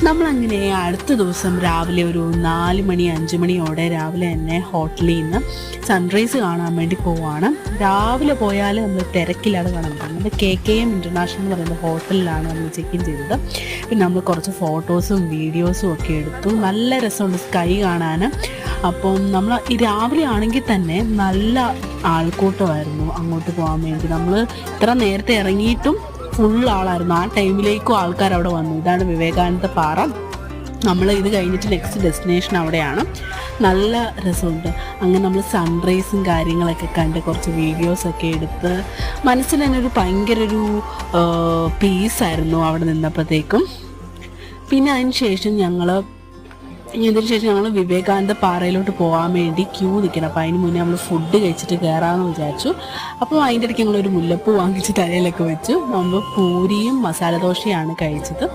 നമ്മളങ്ങനെ അടുത്ത ദിവസം രാവിലെ ഒരു 4 മണി 5 മണിയോടെ രാവിലെ തന്നെ ഹോട്ടലിൽ നിന്ന് സൺറൈസ് കാണാൻ വേണ്ടി പോവാണ്. രാവിലെ പോയാൽ നമ്മൾ തിരക്കില്ലാതെ കാണാൻ പറ്റും. നമ്മൾ KKM ഇൻ്റർനാഷണൽ എന്ന് പറയുന്ന ഹോട്ടലിലാണ് നമ്മൾ ചെക്ക് ഇൻ ചെയ്തത്. പിന്നെ നമ്മൾ കുറച്ച് ഫോട്ടോസും വീഡിയോസും ഒക്കെ എടുത്തു. നല്ല രസമുണ്ട് സ്കൈ കാണാൻ. അപ്പം നമ്മൾ ഈ രാവിലെ ആണെങ്കിൽ തന്നെ നല്ല ആൾക്കൂട്ടമായിരുന്നു അങ്ങോട്ട് പോകാൻ വേണ്ടി. നമ്മൾ ഇത്ര നേരത്തെ ഇറങ്ങിയിട്ടും ഫുൾ ആളായിരുന്നു. ആ ടൈമിലേക്കും ആൾക്കാർ അവിടെ വന്നു. ഇതാണ് വിവേകാനന്ദ പാറ. നമ്മൾ ഇത് കഴിഞ്ഞിട്ട് നെക്സ്റ്റ് ഡെസ്റ്റിനേഷൻ അവിടെയാണ്. നല്ല രസമുണ്ട്. അങ്ങനെ നമ്മൾ സൺറൈസും കാര്യങ്ങളൊക്കെ കണ്ട് കുറച്ച് വീഡിയോസൊക്കെ എടുത്ത് മനസ്സിന് തന്നെ ഭയങ്കര ഒരു പീസായിരുന്നു അവിടെ നിന്നപ്പോഴത്തേക്കും. പിന്നെ അതിന് ശേഷം ഞങ്ങൾ വിവേകാനന്ദ പാറയിലോട്ട് പോകാൻ വേണ്ടി ക്യൂ നിൽക്കണം. അപ്പോൾ അതിന് മുന്നേ നമ്മൾ ഫുഡ് കഴിച്ചിട്ട് കയറാമെന്ന് വിചാരിച്ചു. അപ്പോൾ അതിൻ്റെ ഇടയ്ക്ക് ഞങ്ങളൊരു മുല്ലപ്പൂ വാങ്ങിച്ച് തലയിലൊക്കെ വെച്ചു. നമ്മൾ പൂരിയും മസാല ദോശയാണ് കഴിച്ചത്.